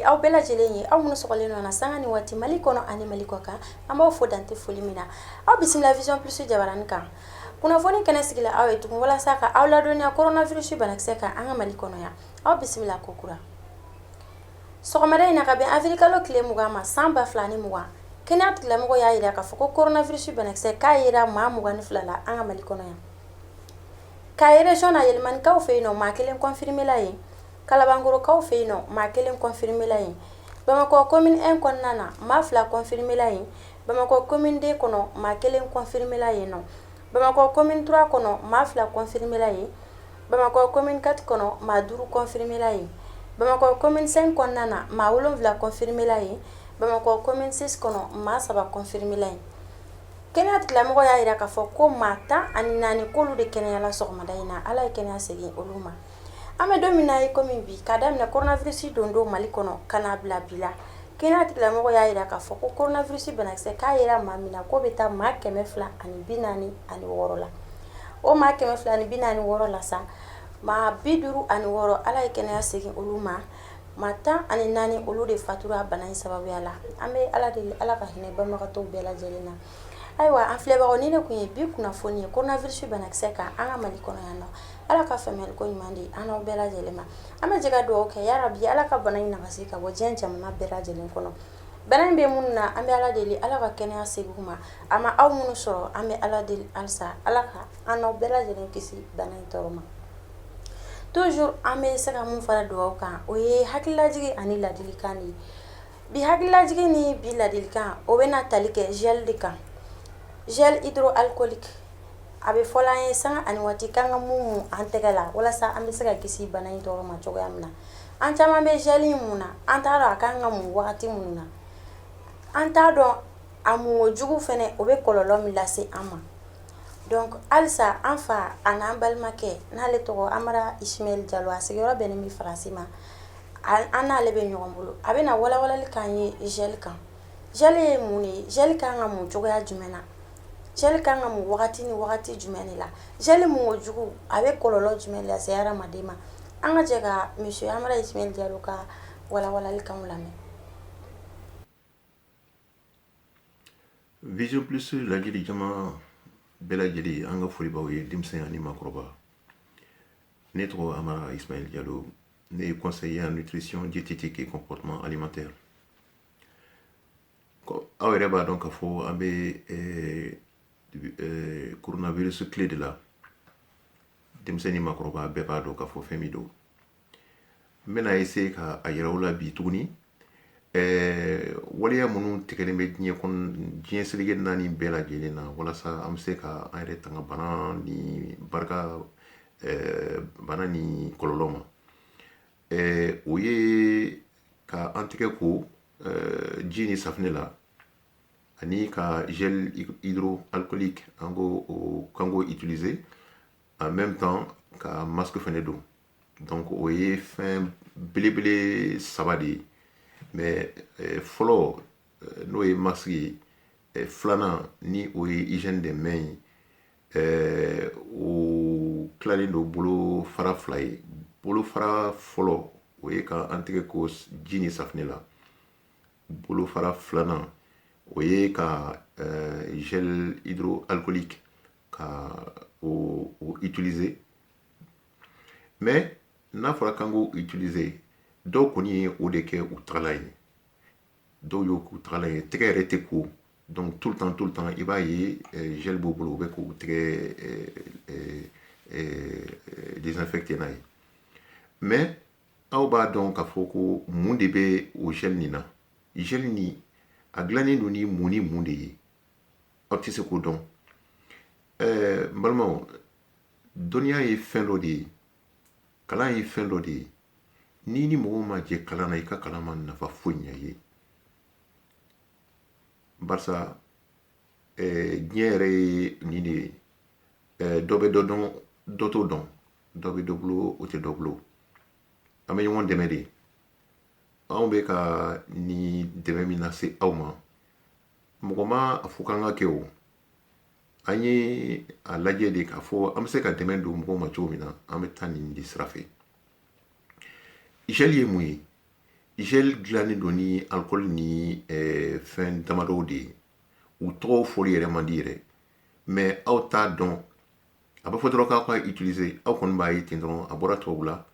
aw bɛɛ lajɛlen ye aw minnu sɔgɔlen nɔ na sanga ni waati Mali kɔnɔ ani Mali kɔ kan an b'aw fo dante foli min na aw bisimila Vision Plus jabarani kan kunnafoni kɛnɛ sigila aw ye tugun walasa ka aw ladɔnniya coronavirus banakisɛ kan an ka Mali kɔnɔ yan aw bisimila ko kura sɔgɔmada in na ka bɛn avril kalo tile 20 ma san 2020 kɛnɛya tigilamɔgɔ y'a jira k'a fɔ ko coronavirus banakisɛ k'a yera maa 22 la an ka Mali kɔnɔ yan Kayi région na Yɛlɛmanikaw fɛ yen nɔ maa 1 confirmé la yen Kalabankorokaw fɛ yen nɔ maa 1 confirmé la yen Bamakɔ commune 1 kɔnɔna na maa 2 confirmé la yen Bamakɔ commune 2 kɔnɔ maa 1 confirmé la yen nɔ Bamakɔ commune 3 kɔnɔ maa 2 confirmé la yen Bamakɔ commune 4 kɔnɔ maa 5 confirmé la yen Bamakɔ commune 5 kɔnɔna na maa 7 confirmé la yen Bamakɔ commune 6 kɔnɔ maa 3 confirmé la yen kɛnɛya tigilamɔgɔ y'a jira k'a fɔ ko maa 14 k'olu de kɛnɛyala sɔgɔmada in na ala ye kɛnɛya segin olu ma an bɛ don min na komi bi k'a daminɛ coronavirus don Mali kɔnɔ ka n'a bila bi la kɛnɛya tigilamɔgɔ y'a jira k'a fɔ ko coronavirus banakisɛ k'a yera maa min na k'o bɛ taa maa 246 la o maa 246 la sa maa 56 ala ye kɛnɛya segin olu ma maa 14 olu de fatura bana in sababuya la an bɛ ala deli ala ka hinɛ banbagatɔw bɛɛ lajɛlen na ayiwa an filɛbagaw ni ne kun ye bi kunnafoni ye coronavirus banakisɛ kan an ka Mali kɔnɔ yan nɔ ala ka faamuyali ko ɲuman di an n'aw bɛɛ lajɛlen ma an bɛ jɛ ka dugawu kɛ yarabi ala ka bana in nagasi ka bɔ diɲɛ jamana bɛɛ lajɛlen kɔnɔ bana in bɛ minnu na an bɛ ala deli ala ka kɛnɛya segin u ma a ma aw minnu sɔrɔ an bɛ ala deli halisa ala ka an n'aw bɛɛ lajɛlen kisi bana in tɔɔrɔ ma toujours an bɛ se ka mun fara dugawu kan o ye hakililajigi ani ladilikan de ye bi hakililajigi ni bi ladilikan o bɛna tali kɛ gel de kan gel hydroalcoolique a bɛ fɔla an ye sanga ani waati k'an ka mun an tɛgɛ la walasa an bɛ se ka kisi bana in tɔɔrɔ ma cogoya min na an caman bɛ gel in mun na an t'a dɔn a k'an ka mun wagati minnu na an t'a dɔn a mun jugu fɛnɛ o bɛ kɔlɔlɔ min lase an ma donc halisa an fa a n'an balimakɛ n'ale tɔgɔ Amara Ismail Jalo a sigiyɔrɔ bɛnnen bɛ Faransi ma an n'ale bɛ ɲɔgɔn bolo a bɛna walawalali k'an ye gel kan gel ye mun de ye gel kan ka mun cogoya jumɛn na gel kan ka mun wagati ni wagati jumɛn de la gel mun jugu a bɛ kɔlɔlɔ jumɛn lase hadamaden ma an ka jɛ ka monsieur Amara Ismail Jalo ka walawalali kan lamɛn Vision Plus lajɛli jama bɛɛ lajɛlen an ka foli b'aw ye denmisɛn ani maakɔrɔba ne tɔgɔ Amara Ismail Jalo ne ye conseiller en nutrition diététique et comportement alimentaire aw yɛrɛ b'a dɔn k'a fɔ an bɛ coronavirus clé de la denmisɛn ni maakɔrɔba bɛɛ b'a dɔn k'a fɔ fɛn min don n bɛna essayer ka a yira aw la bi tuguni waleya minnu tigɛlen bɛ diɲɛ seleke naani bɛɛ lajɛlen na walasa an bɛ se ka an yɛrɛ tanga bana ni kɔlɔlɔ ma o ye ka an tɛgɛ ko ji ni safinɛ la ani ka gel hydroalcoolique kan k'o utiliser en même temps ka masque fɛnɛ don donc o ye fɛn belebele 3 de ye mais fɔlɔ n'o ye masque ye filanan ni o ye hygiène des mains ye o tilalen don bolo fara 2 ye bolo fara fɔlɔ o ye ka an tɛgɛ ko ji ni safinɛ la bolo fara filanan o ye ka gel hydroalcoolique ka o utiliser mais n'a fɔra k'an k'o utiliser dɔw kɔni ye o de kɛ u tagala ye dɔw y'o k'u tagala ye tɛgɛ yɛrɛ tɛ ko donc tout le temps i b'a ye gel b'u bolo u bɛ k'u tɛgɛ désinfecter n'a ye mais aw b'a dɔn k'a fɔ ko mun de bɛ o gel nin na gel nin a dilannen don ni mun de ye aw tɛ se k'o dɔn n balimaw dɔnniya ye fɛn dɔ de ye kalan ye fɛn dɔ de ye ni mɔgɔw ma jɛ kalan na i ka kalan ma nafa foyi ɲɛ ye barisa diɲɛ yɛrɛ ye nin de ye dɔ bɛ dɔ dɔn dɔ t'o dɔn dɔ bɛ dɔ bolo o tɛ dɔ bolo an bɛ ɲɔgɔn dɛmɛ de anw bɛ ka ni dɛmɛ min lase aw ma mɔgɔ ma a fɔ k'an ka kɛ o an ye a lajɛ de k'a fɔ an bɛ se ka dɛmɛ don mɔgɔw ma cogo min na an bɛ taa nin de sira fɛ gel ye mun ye gel dilannen don ni alcool ni fɛn damadɔw de ye u tɔgɔw fɔli yɛrɛ man di yɛrɛ mais aw t'a dɔn a b'a fɔ dɔrɔn k'aw ka utiliser aw kɔni b'a ye ten dɔrɔn a bɔra tubabu la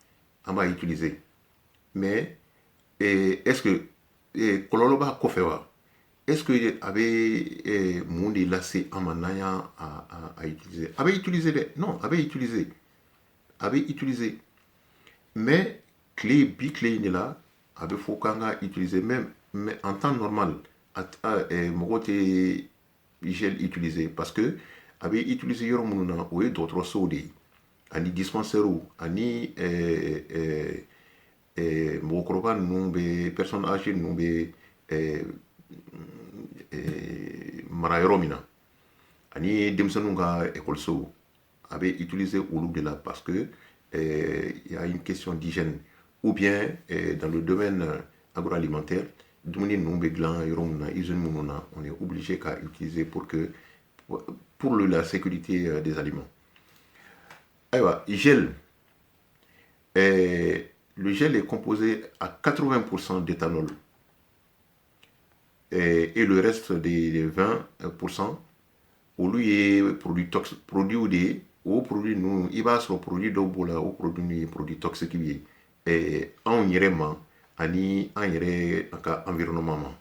an b'a utiliser mais est-ce que kɔlɔlɔ b'a kɔfɛ wa est-ce que a bɛ mun de lase an ma n'an y'a utiliser a bɛ utiliser dɛ non a bɛ utiliser mais bi tile in de la a bɛ fɔ k'an ka utiliser même mais en temps normal mɔgɔw tɛ gel utiliser parce que a bɛ utiliser yɔrɔ minnu na o ye dɔgɔtɔrɔsow de ye ani dispensaires ani mɔgɔkɔrɔba ninnu bɛ personnes âgées ninnu bɛ mara yɔrɔ min na ani denmisɛnninw ka ekɔlisow a bɛ utiliser olu de la parce que il y a une question d'hygiène ou bien dans le domaine agroalimentaire dumuni ninnu bɛ dilan yɔrɔ min na usine minnu na on est obligé k'a utiliser pour la sécurité des aliments. Ayiwa, gel. Le gel est composé à 80% d'éthanol et le reste des 20% olu ye produit de ye o produit ninnu i b'a sɔrɔ produit dɔw b'o la o produit ninnu ye produit toxique ye anw yɛrɛ ma ani an yɛrɛ ka environnement ma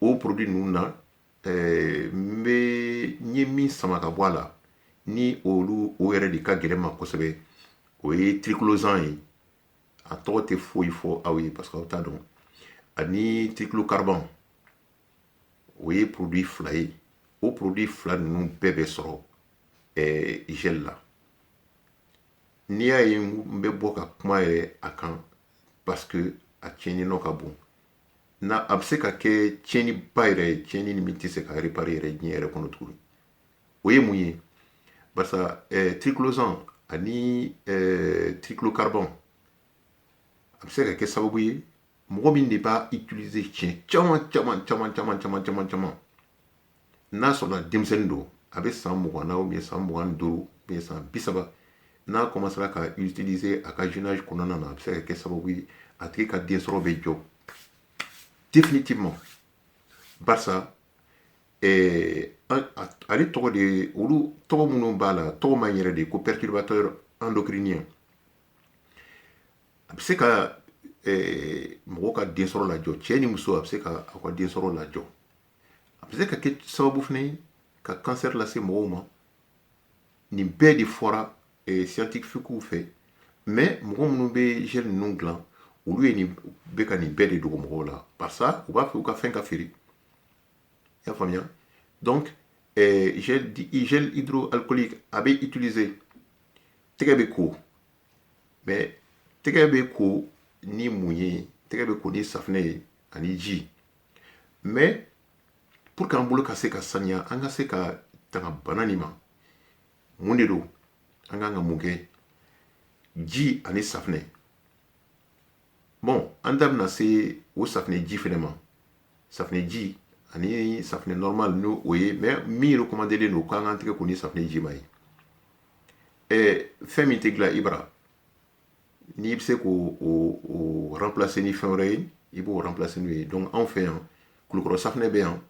o produit ninnu na n ye min sama ka bɔ a la ni olu o yɛrɛ de ka gɛlɛn ma kosɛbɛ o ye triclosan ye a tɔgɔ tɛ foyi fɔ aw ye parce que aw t'a dɔn ani triclocarbon o ye produit fila ye o produit fila ninnu bɛɛ bɛ sɔrɔ gel la n'i y'a ye n bɛ bɔ ka kuma yɛrɛ a kan parce que a tiɲɛni ka bon a bɛ se ka kɛ tiɲɛniba yɛrɛ ye tiɲɛni ni min tɛ se ka réparer yɛrɛ diɲɛ yɛrɛ kɔnɔ tuguni o ye mun ye barisa triclosan ani triclocarbon a bɛ se ka kɛ sababu ye mɔgɔ min de b'a utiliser tiɲɛ caman n'a sɔrɔla denmisɛnnin don a bɛ san 20 na ou bien san 25 ou bien san 30 n'a commencera ka utiliser a ka jeunage kɔnɔna na a bɛ se ka kɛ sababu ye a tigi ka densɔrɔ bɛ jɔ définitivement barisa ale tɔgɔ de olu tɔgɔ minnu b'a la tɔgɔ man yɛrɛ de ko perturbateur endocrinien a bɛ se ka mɔgɔ ka densɔrɔ lajɔ cɛ ni muso a bɛ se ka aw ka densɔrɔ lajɔ a bɛ se ka kɛ sababu fana ye ka cancer lase mɔgɔw ma nin bɛɛ de fɔra scientifiquew fɛ mais mɔgɔ minnu bɛ gel ninnu dilan olu ye bɛ ka nin bɛɛ de dogo mɔgɔw la barisa u b'a fɛ u ka fɛn ka feere i y'a faamuya donc gel hydroalcoolique a bɛ utiliser tɛgɛ bɛ ko mais tɛgɛ bɛ ko ni mun ye tɛgɛ bɛ ko ni safunɛ ye ani ji mais pour que an bolo ka se ka saniya an ka se ka tanga bana nin ma mun de don an kan ka mun kɛ ji ani safunɛ bon an da bɛna se o safunɛ ji fɛnɛ ma safunɛ ji ani safunɛ normal n'o o ye mais min recommandelen don k'an k'an tɛgɛ ko ni safunɛ ji ma ye fɛn min tɛ dilan ibara n'i bɛ se k'o remplacer ni fɛn wɛrɛ ye i b'o remplacer n'o ye donc anw fɛ yan kulukɔrɔ safunɛ bɛ yan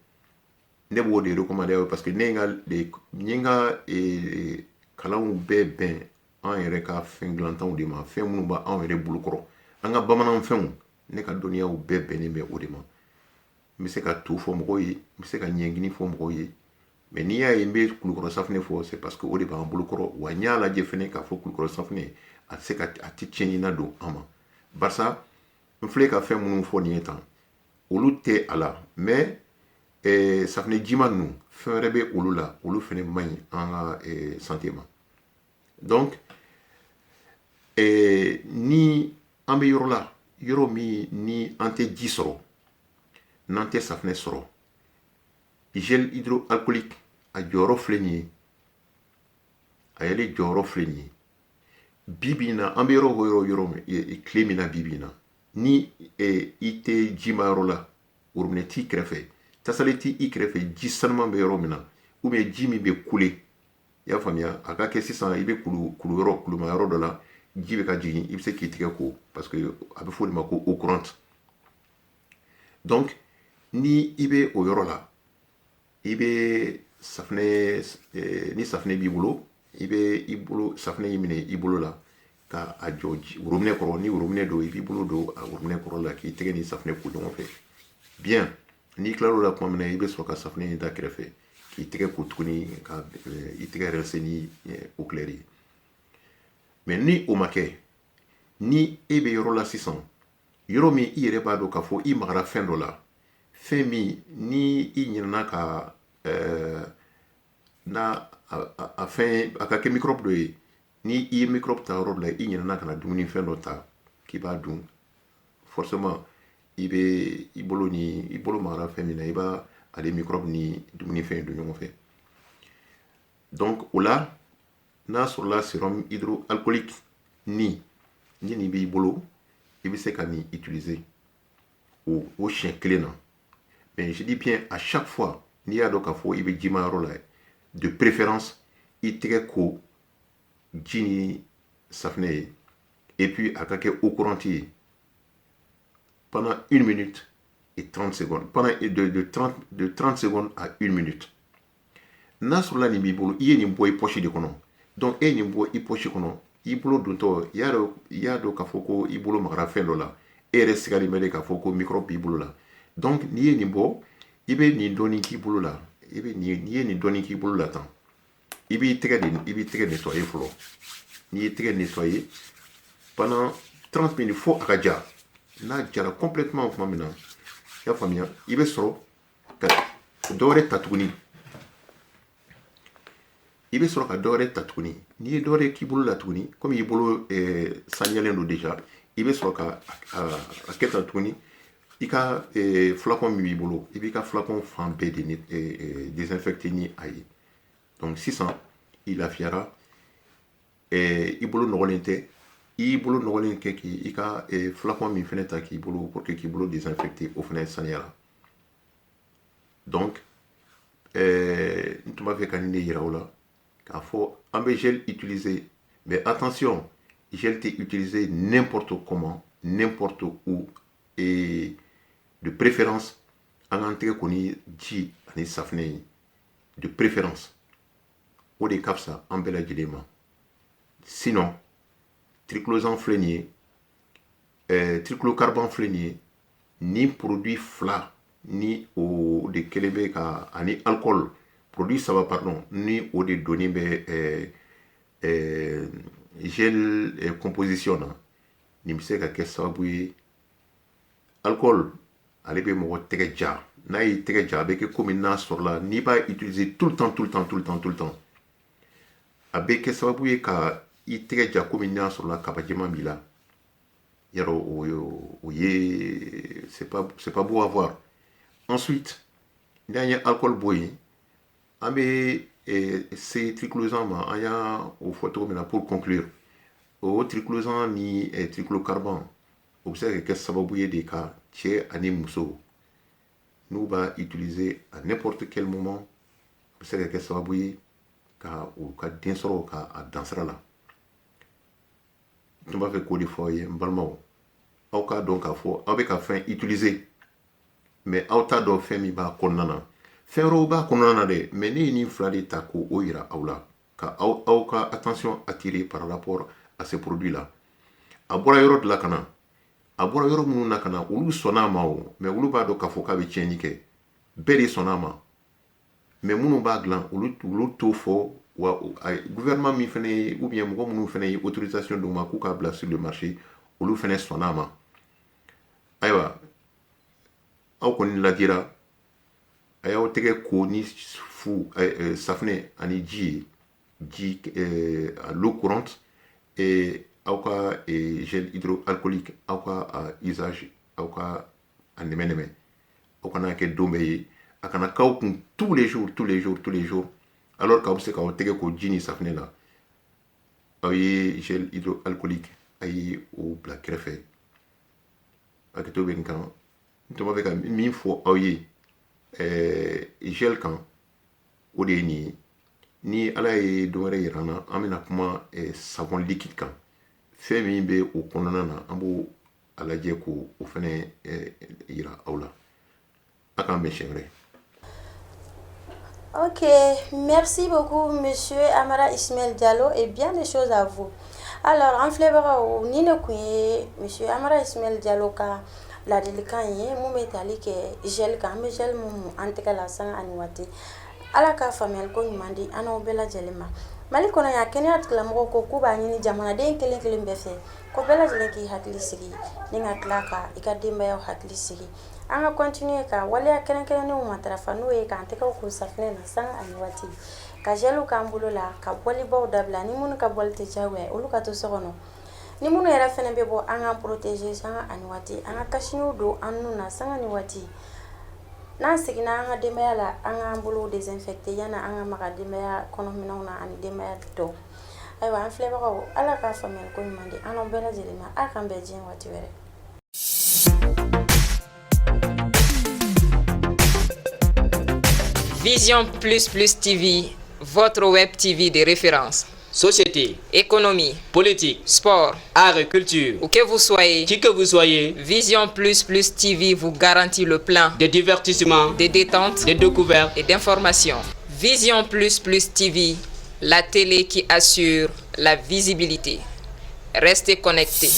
ne b'o de recommander parce que ne ye n ka kalanw bɛɛ bɛn an yɛrɛ ka fɛn dilantanw de ma fɛn minnu b'anw yɛrɛ bolokɔrɔ an ka bamanan fɛnw ne ka dɔnniyaw bɛɛ bɛnnen bɛ o de ma n bɛ se ka to fɔ mɔgɔw ye n bɛ se ka ɲɛngini fɔ mɔgɔw ye mais n'i y'a ye n bɛ kulukɔrɔ safunɛ fɔ c'est parce que o de b'an bolokɔrɔ wa n y'a lajɛ fɛnɛ k'a fɔ kulukɔrɔ safunɛ a tɛ tiɲɛni na don an ma barisa n filɛ ka fɛn minnu fɔ nin ye tan olu tɛ a la mais safunɛ jima ninnu fɛn wɛrɛ bɛ olu la olu fɛnɛ man ɲi an ka santé ma donc ni an bɛ yɔrɔ la yɔrɔ min ni an tɛ ji sɔrɔ n'an tɛ safunɛ sɔrɔ gel hydroalcoolique a jɔyɔrɔ filɛ nin ye a yɛrɛ jɔyɔrɔ filɛ nin ye bi bi in na an bɛ yɔrɔ tile min na bi bi in na ni i tɛ ji ma yɔrɔ la robinet t'i kɛrɛfɛ tasale t'i kɛrɛfɛ ji sanuman bɛ yɔrɔ min na ou bien ji min bɛ kule i y'a faamuya a ka kɛ sisan i bɛ kuluma yɔrɔ dɔ la ji bɛ ka jigin i bɛ se k'i tigɛ ko parce que a bɛ fɔ o de ma ko eau courante Donc ni i bɛ o yɔrɔ la i bɛ safunɛ ni safunɛ b'i bolo i bɛ i bolo safunɛ in minɛ i bolo la ka a jɔ worobinɛ kɔrɔ ni worobinɛ don i b'i bolo don a worobinɛ kɔrɔ la k'i tɛgɛ ni safunɛ ko ɲɔgɔn fɛ bien n'i tilal'o la tuma min na i bɛ sɔrɔ ka safunɛ in da kɛrɛfɛ k'i tɛgɛ ko tuguni ka i tɛgɛ rɛrɛse ni eau claire ye mais ni o ma kɛ ni e bɛ yɔrɔ la sisan yɔrɔ min i yɛrɛ b'a dɔn k'a fɔ i magara fɛn dɔ la fɛn min ni i ɲinɛna ka na a fɛn a ka kɛ microbe dɔ ye ni i ye microbe ta yɔrɔ dɔ la i ɲinɛna ka na dumunifɛn dɔ ta k'i b'a dun forcément i bɛ i bolo magara fɛn min na i b'a ale microbe ni dumunifɛn don ɲɔgɔn fɛ donc o la n'a sɔrɔla sérum hydroalcoolique ni nin b'i bolo i bɛ se ka nin utiliser o siɲɛ kelen na mais je dis bien à chaque fois n'i y'a dɔn k'a fɔ i bɛ jimayɔrɔ la de préférence i tɛgɛ ko ji ni safunɛ ye et puis a ka kɛ eau courante ye pendant 1 minute et 30 secondes pendant de 30 secondes à 1 minute n'a sɔrɔla nin b'i bolo i ye nin bɔ i poche de kɔnɔ donc e ye nin bɔ i poche kɔnɔ i bolo dontɔ i y'a dɔn k'a fɔ ko i bolo magara fɛn dɔ la e yɛrɛ sigalen bɛ de k'a fɔ ko microbe b'i bolo la donc n'i ye nin bɔ i bɛ nin dɔɔni k'i bolo la n'i ye nin dɔɔni k'i bolo la tan i b'i tɛgɛ nettoyer fɔlɔ n'i ye tɛgɛ nettoyer pendant 30 minutes fo a ka ja n'a jara complètement tuma min na i y'a faamuya i bɛ sɔrɔ ka dɔwɛrɛ ta tuguni n'i ye dɔwɛrɛ k'i bolo la tuguni comme i bolo saniyalen don déjà i bɛ sɔrɔ ka a kɛ tan tuguni i ka flacon min b'i bolo i b'i ka flacon fan bɛɛ de désinfecter ni a ye donc sisan i lafiyara i bolo nɔgɔlen tɛ i y'i bolo nɔgɔlen kɛ k'i ka flacon min fɛnɛ ta k'i bolo pour que k'i bolo désinfecter o fɛnɛ saniyara donc n tun b'a fɛ ka nin de yira o la k'a fɔ an bɛ gel utiliser mais attention gel tɛ utiliser n'importe comment n'importe où et de préférence an k'an tɛgɛ ko ni ji ani safunɛ ye de préférence o de ka fisa an bɛɛ lajɛlen ma sinon triclosan filɛ nin ye triclocarban filɛ nin ye ni produit fila ni o de kelen bɛ ka ani alcool produit saba pardon ni o de donnen bɛ gel composition na nin bɛ se ka kɛ sababu ye alcool ale bɛ mɔgɔ tɛgɛ ja n'a y'i tɛgɛ ja a bɛ kɛ komi n'a sɔrɔla n'i b'a utiliser tout le temps a bɛ kɛ sababu ye ka i tɛgɛ ja komi n'a sɔrɔla kaba jɛman b'i la yarɔ o ye c'est pas beau à voir ensuite n'an ye alcool bɔ yen an bɛ se triclosan ma an y'a o fɔ cogo min na pour conclure o triclosan ni triclocarban o bɛ se ka kɛ sababu ye de ka cɛ ani muso n'u b'a utiliser à n'importe quel moment o bɛ se ka kɛ sababu ye ka u ka den sɔrɔ ka a dansira la n tun b'a fɛ k'o de fɔ aw ye n balimaw aw k'a dɔn k'a fɔ aw bɛ ka fɛn utiliser mais aw t'a dɔn fɛn min b'a kɔnɔna na fɛn wɛrɛw b'a kɔnɔna na dɛ mais ne ye nin fila de ta k'o yira aw la ka aw ka attention attirer par rapport à ces produits là a bɔra yɔrɔ de la ka na a bɔra yɔrɔ minnu na ka na olu sɔnn'a ma o mais olu b'a dɔn k'a fɔ k'a bɛ tiɲɛni kɛ bɛɛ de sɔnn'a ma mais minnu b'a dilan olu t'o fɔ wa gouvernement min fɛnɛ ye ou bien mɔgɔ minnu fɛnɛ ye autorisation d'u ma k'u k'a bila sur le marché olu fɛnɛ sɔnn'a ma ayiwa aw kɔni ladira a y'aw tɛgɛ ko ni safunɛ ani ji ye à l'eau courante et aw ka gel hydroalcoolique aw ka usage aw ka a nɛmɛ aw kana kɛ don bɛɛ ye a kana k'aw kun tous les jours alors qu'aw bɛ se k'aw tɛgɛ ko ji ni safunɛ la aw ye gel hydroalcoolique a ye o bila kɛrɛfɛ hakɛto bɛ nin kan n tun b'a fɛ ka min fɔ aw ye gel kan o de ye nin ye ni ala ye dɔ wɛrɛ yira an na an bɛna kuma savon liquide kan fɛn min bɛ o kɔnɔna na an b'o a lajɛ k'o fɛnɛ yira aw la akan be chevre. Ok, merci beaucoup monsieur Amara Ismaël Diallo et bien des choses à vous. Alors, en flébara ou ni ne kuye monsieur Amara Ismaël Diallo ka la delikan ye mu metali ke gel ka me gel mu anteka la sang ani wati. Ala ka famel ko nyumandi ana obela jelema. Mali kono ya kenya tkala mo ko kuba ni jamana den kelen kelen befe. Ko bela jelen ki hakli sigi ni ngaklaka ikadimba ya hakli sigi. Anga continue ka wale ya kelen kelen no matarafa no e ka anteka ko safne na sang ani wati. Ka jelu ka mbulo la ka boli baw dabla ni mun ka bolte jawe olu ka to sokono ni mun era fene be bo anga protéger sanga ani wati anga kashinu do annu na sanga ni wati na sigina anga demaya la anga mbulo désinfecter yana anga maka demaya kono minona ani demaya do aywa an fleba ko ala ka famel ko mandi ano bela jelima akambe jin wati were. Vision Plus Plus TV, votre web TV de référence. Société, Économie, politique, sport, art et culture. où que vous soyez, Qui que vous soyez, Vision Plus Plus TV vous garantit le plan de divertissement, de détente de découverte et d'information. Vision Plus Plus TV, la télé qui assure la visibilité. Restez connectés.